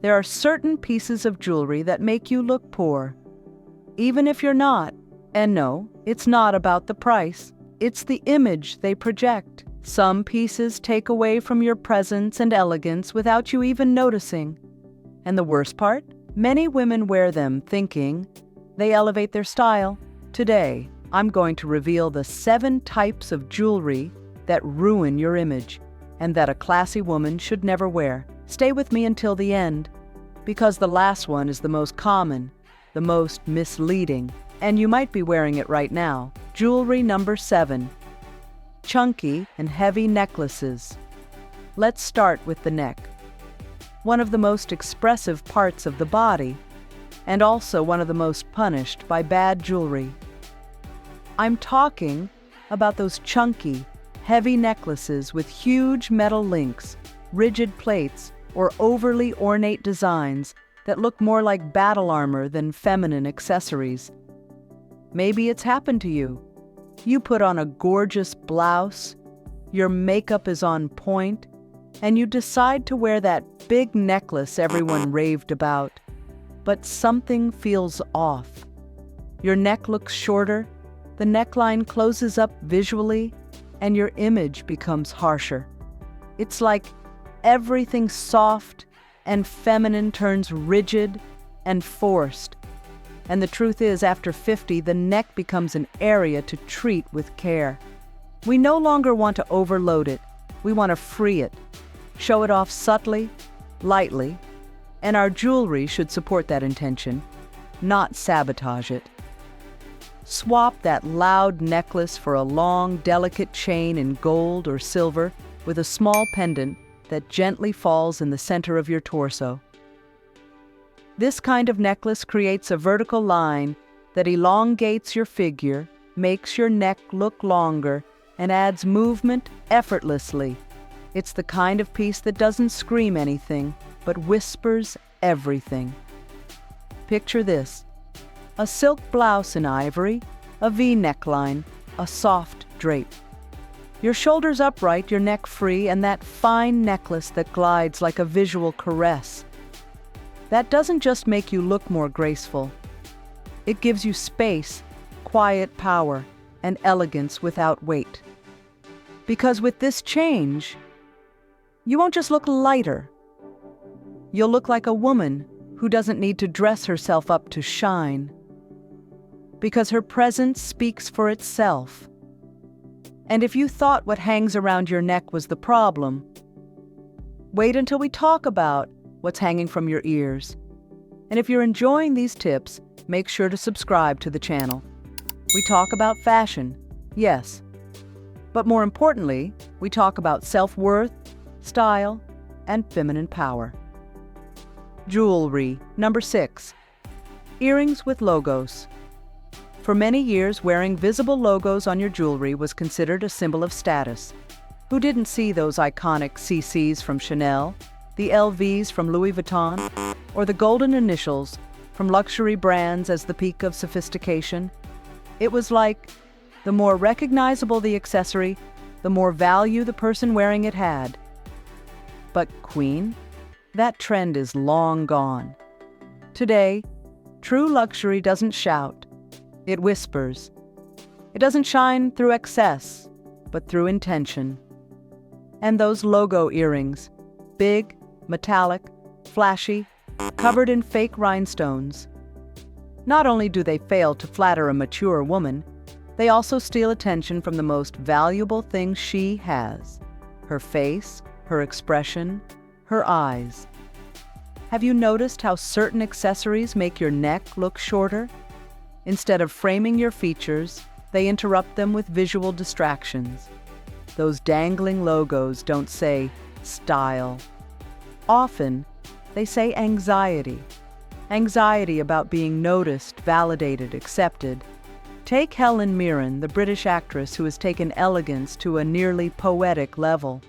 There are certain pieces of jewelry that make you look poor, even if you're not. And no, it's not about the price. It's the image they project. Some pieces take away from your presence and elegance without you even noticing. And the worst part? Many women wear them thinking they elevate their style. Today, I'm going to reveal the 7 types of jewelry that ruin your image and that a classy woman should never wear. Stay with me until the end, because the last one is the most common, the most misleading, and you might be wearing it right now. Jewelry number 7. Chunky and heavy necklaces. Let's start with the neck. One of the most expressive parts of the body, and also one of the most punished by bad jewelry. I'm talking about those chunky, heavy necklaces with huge metal links, rigid plates, or overly ornate designs that look more like battle armor than feminine accessories. Maybe it's happened to you. You put on a gorgeous blouse, your makeup is on point, and you decide to wear that big necklace everyone raved about. But something feels off. Your neck looks shorter, the neckline closes up visually, and your image becomes harsher. It's like everything soft and feminine turns rigid and forced. And the truth is, after 50, the neck becomes an area to treat with care. We no longer want to overload it. We want to free it, show it off subtly, lightly, and our jewelry should support that intention, not sabotage it. Swap that loud necklace for a long, delicate chain in gold or silver with a small pendant that gently falls in the center of your torso. This kind of necklace creates a vertical line that elongates your figure, makes your neck look longer, and adds movement effortlessly. It's the kind of piece that doesn't scream anything, but whispers everything. Picture this: a silk blouse in ivory, a V neckline, a soft drape. Your shoulders upright, your neck free, and that fine necklace that glides like a visual caress. That doesn't just make you look more graceful. It gives you space, quiet power, and elegance without weight. Because with this change, you won't just look lighter. You'll look like a woman who doesn't need to dress herself up to shine. Because her presence speaks for itself. And if you thought what hangs around your neck was the problem, wait until we talk about what's hanging from your ears. And if you're enjoying these tips, make sure to subscribe to the channel. We talk about fashion, yes, but more importantly, we talk about self-worth, style, and feminine power. Jewelry. Number 6. Earrings with logos. For many years, wearing visible logos on your jewelry was considered a symbol of status. Who didn't see those iconic CCs from Chanel, the LVs from Louis Vuitton, or the golden initials from luxury brands as the peak of sophistication? It was like, the more recognizable the accessory, the more value the person wearing it had. But Queen, that trend is long gone. Today, true luxury doesn't shout, it whispers. It doesn't shine through excess, but through intention. And those logo earrings, big, metallic, flashy, covered in fake rhinestones. Not only do they fail to flatter a mature woman, they also steal attention from the most valuable thing she has: her face, her expression, her eyes. Have you noticed how certain accessories make your neck look shorter? Instead of framing your features, they interrupt them with visual distractions. Those dangling logos don't say style. Often, they say anxiety. Anxiety about being noticed, validated, accepted. Take Helen Mirren, the British actress who has taken elegance to a nearly poetic level.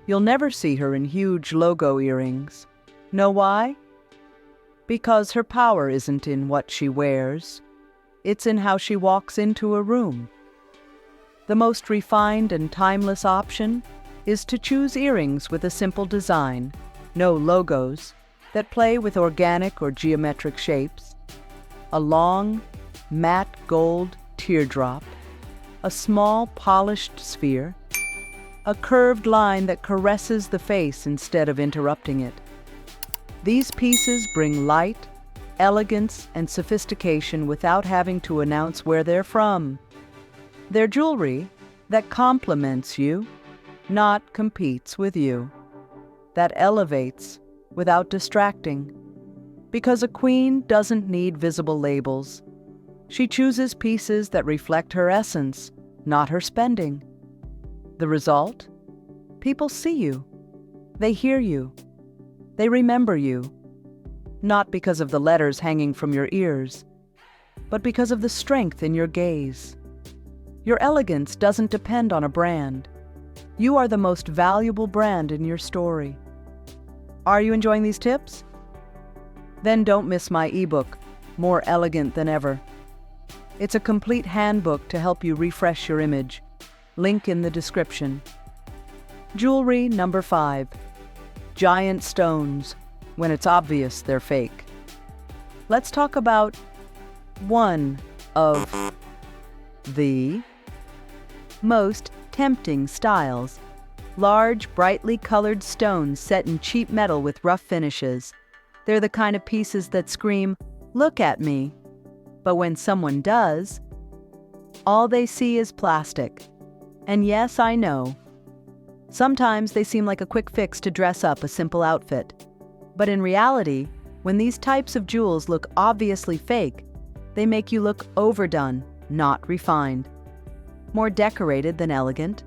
You'll never see her in huge logo earrings. Know why? Because her power isn't in what she wears. It's in how she walks into a room. The most refined and timeless option is to choose earrings with a simple design, no logos, that play with organic or geometric shapes, a long, matte gold teardrop, a small polished sphere, a curved line that caresses the face instead of interrupting it. These pieces bring light, elegance, and sophistication without having to announce where they're from. They're jewelry that complements you, not competes with you, that elevates without distracting. Because a queen doesn't need visible labels. She chooses pieces that reflect her essence, not her spending. The result? People see you. They hear you. They remember you. Not because of the letters hanging from your ears, but because of the strength in your gaze. Your elegance doesn't depend on a brand. You are the most valuable brand in your story. Are you enjoying these tips? Then don't miss my ebook, More Elegant Than Ever. It's a complete handbook to help you refresh your image. Link in the description. Jewelry number 5. Giant stones, when it's obvious they're fake. Let's talk about one of the most tempting styles. Large, brightly colored stones set in cheap metal with rough finishes. They're the kind of pieces that scream, "Look at me." But when someone does, all they see is plastic. And yes, I know. Sometimes they seem like a quick fix to dress up a simple outfit. But in reality, when these types of jewels look obviously fake, they make you look overdone, not refined. More decorated than elegant.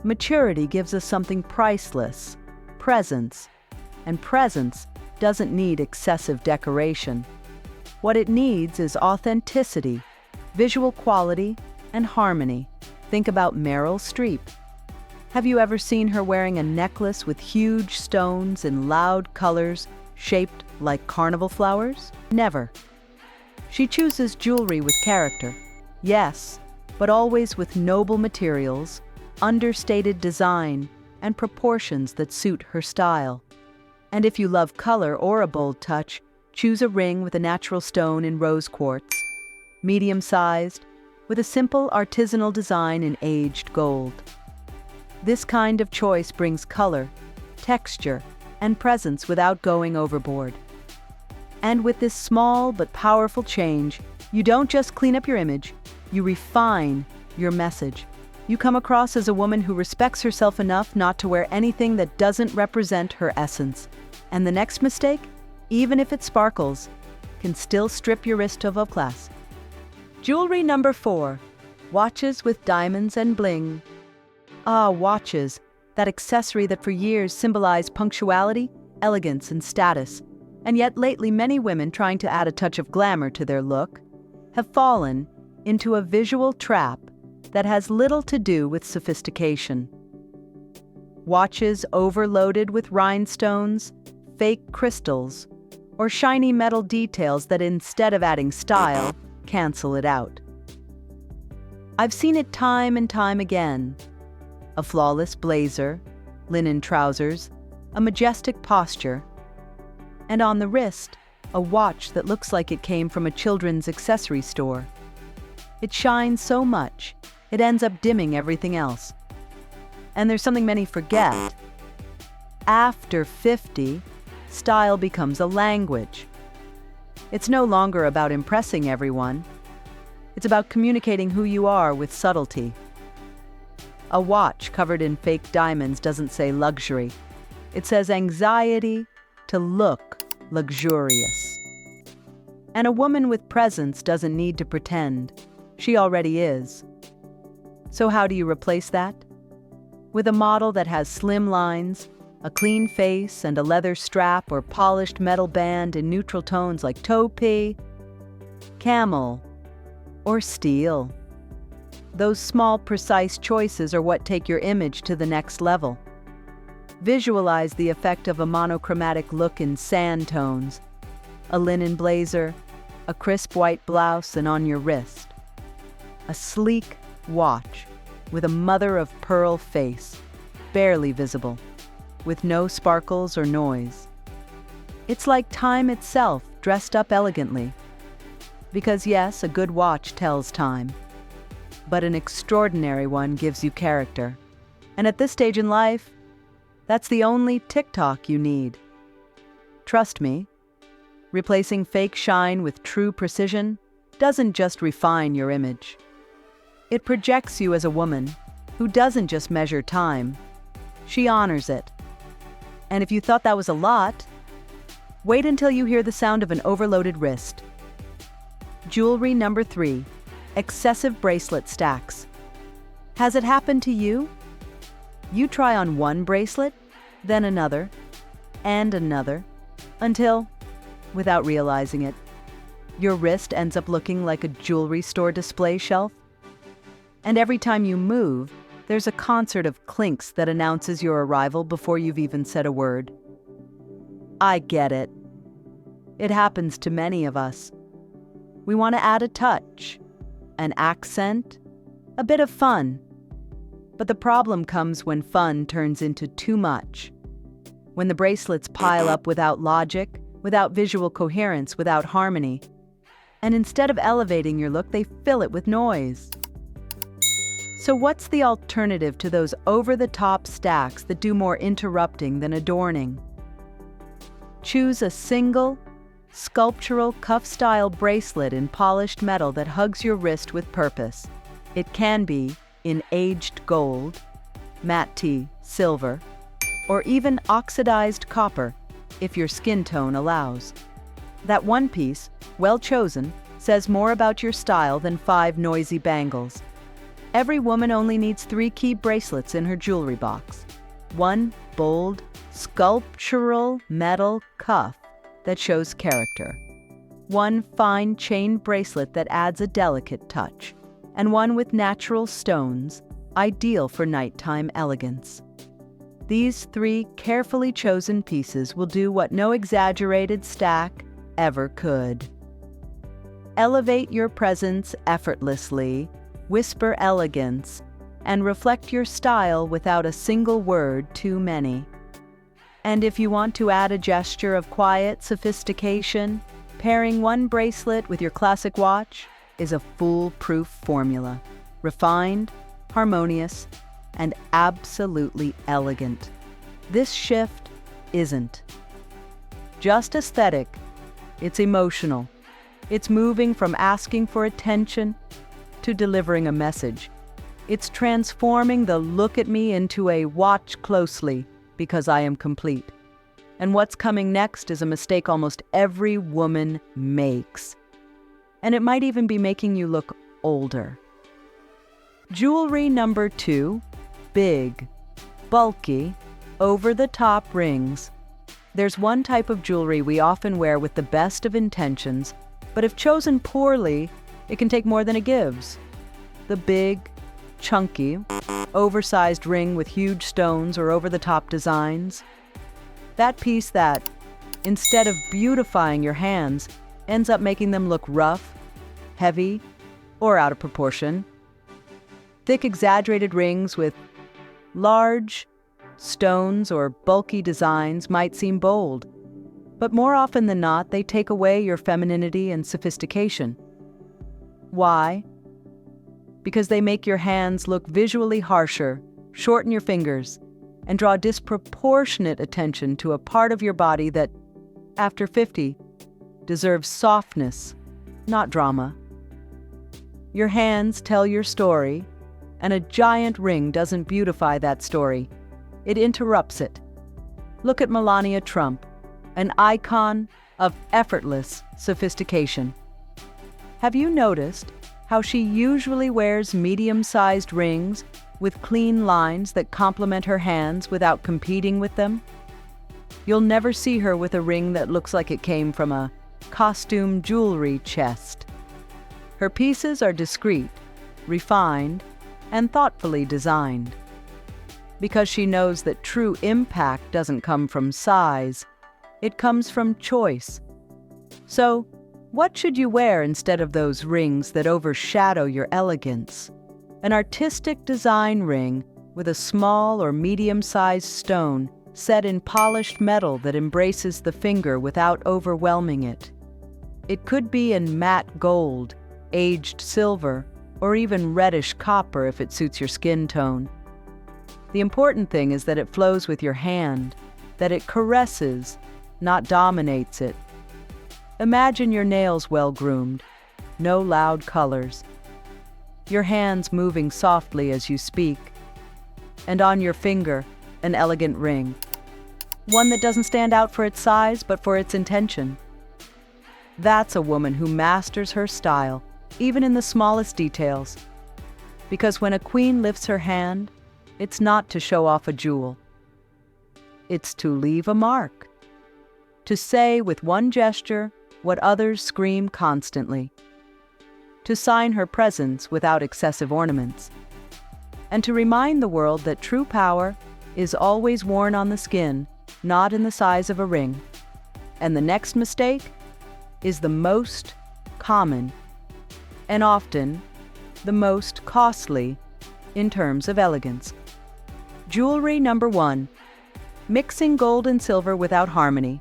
Maturity gives us something priceless, presence. And presence doesn't need excessive decoration. What it needs is authenticity, visual quality, and harmony. Think about Meryl Streep. Have you ever seen her wearing a necklace with huge stones in loud colors shaped like carnival flowers? Never. She chooses jewelry with character, yes, but always with noble materials, understated design, and proportions that suit her style. And if you love color or a bold touch, choose a ring with a natural stone in rose quartz, medium-sized, with a simple artisanal design in aged gold. This kind of choice brings color, texture, and presence without going overboard. And with this small but powerful change, you don't just clean up your image, you refine your message. You come across as a woman who respects herself enough not to wear anything that doesn't represent her essence. And the next mistake, even if it sparkles, can still strip your wrist of class. Jewelry number 4. Watches with diamonds and bling. Ah, watches, that accessory that for years symbolized punctuality, elegance, and status. And yet lately many women trying to add a touch of glamour to their look have fallen into a visual trap that has little to do with sophistication. Watches overloaded with rhinestones, fake crystals, or shiny metal details that instead of adding style, cancel it out. I've seen it time and time again. A flawless blazer, linen trousers, a majestic posture, and on the wrist, a watch that looks like it came from a children's accessory store. It shines so much, it ends up dimming everything else. And there's something many forget. After 50, style becomes a language. It's no longer about impressing everyone. It's about communicating who you are with subtlety. A watch covered in fake diamonds doesn't say luxury. It says anxiety to look luxurious. And a woman with presence doesn't need to pretend. She already is. So how do you replace that? With a model that has slim lines, a clean face, and a leather strap or polished metal band in neutral tones like taupe, camel, or steel. Those small, precise choices are what take your image to the next level. Visualize the effect of a monochromatic look in sand tones, a linen blazer, a crisp white blouse, and on your wrist. A sleek watch with a mother-of-pearl face, barely visible, with no sparkles or noise. It's like time itself, dressed up elegantly. Because yes, a good watch tells time, but an extraordinary one gives you character. And at this stage in life, that's the only tick-tock you need. Trust me, replacing fake shine with true precision doesn't just refine your image. It projects you as a woman who doesn't just measure time, she honors it. And if you thought that was a lot, wait until you hear the sound of an overloaded wrist. Jewelry number 3, excessive bracelet stacks. Has it happened to you? You try on one bracelet, then another, and another, until, without realizing it, your wrist ends up looking like a jewelry store display shelf. And every time you move, there's a concert of clinks that announces your arrival before you've even said a word. I get it. It happens to many of us. We want to add a touch, an accent, a bit of fun. But the problem comes when fun turns into too much. When the bracelets pile up without logic, without visual coherence, without harmony. And instead of elevating your look, they fill it with noise. So what's the alternative to those over-the-top stacks that do more interrupting than adorning? Choose a single, sculptural cuff-style bracelet in polished metal that hugs your wrist with purpose. It can be in aged gold, matte tea, silver, or even oxidized copper, if your skin tone allows. That one piece, well chosen, says more about your style than 5 noisy bangles. Every woman only needs 3 key bracelets in her jewelry box. One bold, sculptural metal cuff that shows character. One fine chain bracelet that adds a delicate touch. And one with natural stones, ideal for nighttime elegance. These 3 carefully chosen pieces will do what no exaggerated stack ever could. Elevate your presence effortlessly, whisper elegance, and reflect your style without a single word too many. And if you want to add a gesture of quiet sophistication, pairing one bracelet with your classic watch is a foolproof formula. Refined, harmonious, and absolutely elegant. This shift isn't just aesthetic, it's emotional. It's moving from asking for attention to delivering a message. It's transforming the look at me into a watch closely because I am complete. And what's coming next is a mistake almost every woman makes. And it might even be making you look older. Jewelry number 2, big, bulky, over-the-top rings. There's one type of jewelry we often wear with the best of intentions, but if chosen poorly, it can take more than it gives. The big, chunky, oversized ring with huge stones or over-the-top designs. That piece that, instead of beautifying your hands, ends up making them look rough, heavy, or out of proportion. Thick, exaggerated rings with large stones or bulky designs might seem bold, but more often than not, they take away your femininity and sophistication. Why? Because they make your hands look visually harsher, shorten your fingers, and draw disproportionate attention to a part of your body that, after 50, deserves softness, not drama. Your hands tell your story, and a giant ring doesn't beautify that story. It interrupts it. Look at Melania Trump, an icon of effortless sophistication. Have you noticed how she usually wears medium-sized rings with clean lines that complement her hands without competing with them? You'll never see her with a ring that looks like it came from a costume jewelry chest. Her pieces are discreet, refined, and thoughtfully designed. Because she knows that true impact doesn't come from size, it comes from choice. So, what should you wear instead of those rings that overshadow your elegance? An artistic design ring with a small or medium-sized stone set in polished metal that embraces the finger without overwhelming it. It could be in matte gold, aged silver, or even reddish copper if it suits your skin tone. The important thing is that it flows with your hand, that it caresses, not dominates it. Imagine your nails well-groomed, no loud colors. Your hands moving softly as you speak, and on your finger, an elegant ring. One that doesn't stand out for its size, but for its intention. That's a woman who masters her style, even in the smallest details. Because when a queen lifts her hand, it's not to show off a jewel. It's to leave a mark. To say with one gesture what others scream constantly. To sign her presence without excessive ornaments. And to remind the world that true power is always worn on the skin, not in the size of a ring. And the next mistake is the most common, and often the most costly in terms of elegance. Jewelry number 1, mixing gold and silver without harmony.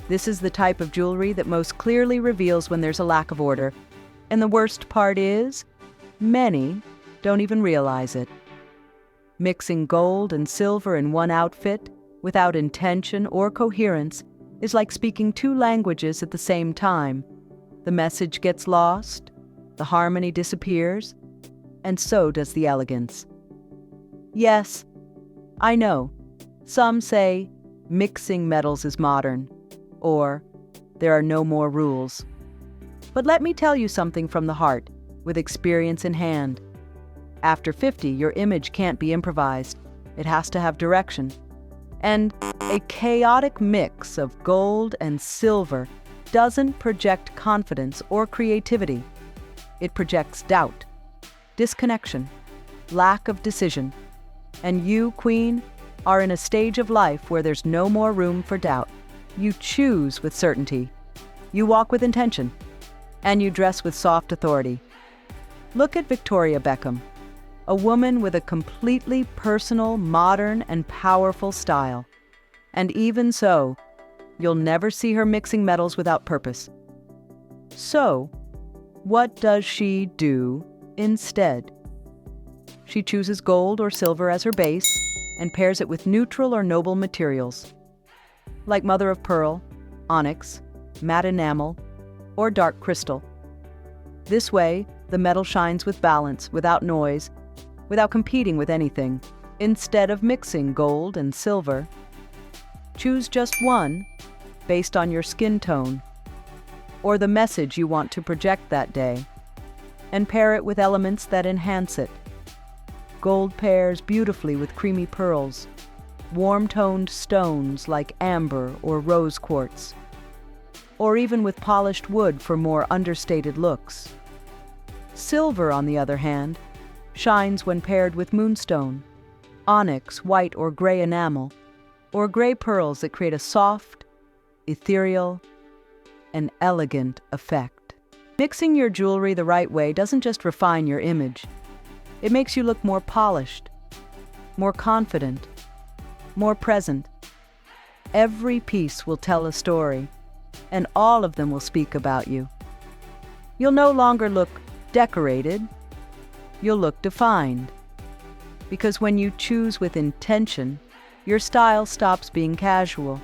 This is the type of jewelry that most clearly reveals when there's a lack of order. And the worst part is, many don't even realize it. Mixing gold and silver in one outfit, without intention or coherence, is like speaking 2 languages at the same time. The message gets lost, the harmony disappears, and so does the elegance. Yes, I know, some say mixing metals is modern, or there are no more rules. But let me tell you something from the heart, with experience in hand. After 50, your image can't be improvised. It has to have direction. And a chaotic mix of gold and silver doesn't project confidence or creativity. It projects doubt, disconnection, lack of decision. And you, Queen, are in a stage of life where there's no more room for doubt. You choose with certainty. You walk with intention. And you dress with soft authority. Look at Victoria Beckham, a woman with a completely personal, modern, and powerful style. And even so, you'll never see her mixing metals without purpose. So, what does she do instead? She chooses gold or silver as her base and pairs it with neutral or noble materials, like mother of pearl, onyx, matte enamel, or dark crystal. This way, the metal shines with balance, without noise, without competing with anything. Instead of mixing gold and silver, choose just one based on your skin tone or the message you want to project that day, and pair it with elements that enhance it. Gold pairs beautifully with creamy pearls, warm-toned stones like amber or rose quartz, or even with polished wood for more understated looks. Silver, on the other hand, shines when paired with moonstone, onyx, white or gray enamel, or gray pearls that create a soft, ethereal, and elegant effect. Mixing your jewelry the right way doesn't just refine your image. It makes you look more polished, more confident, more present. Every piece will tell a story, and all of them will speak about you. You'll no longer look decorated, you'll look defined. Because when you choose with intention, your style stops being casual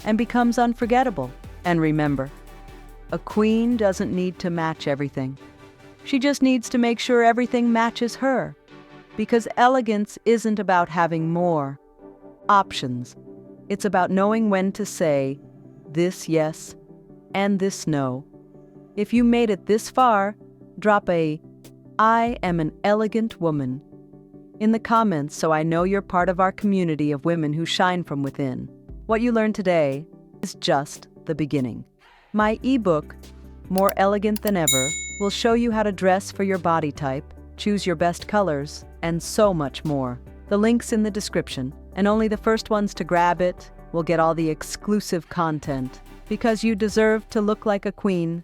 and becomes unforgettable. And remember, a queen doesn't need to match everything. She just needs to make sure everything matches her. Because elegance isn't about having more options. It's about knowing when to say this yes and this no. If you made it this far, drop a "I am an elegant woman" in the comments so I know you're part of our community of women who shine from within. What you learned today is just the beginning. My ebook, More Elegant Than Ever, will show you how to dress for your body type, choose your best colors, and so much more. The link's in the description, and only the first ones to grab it will get all the exclusive content, because you deserve to look like a queen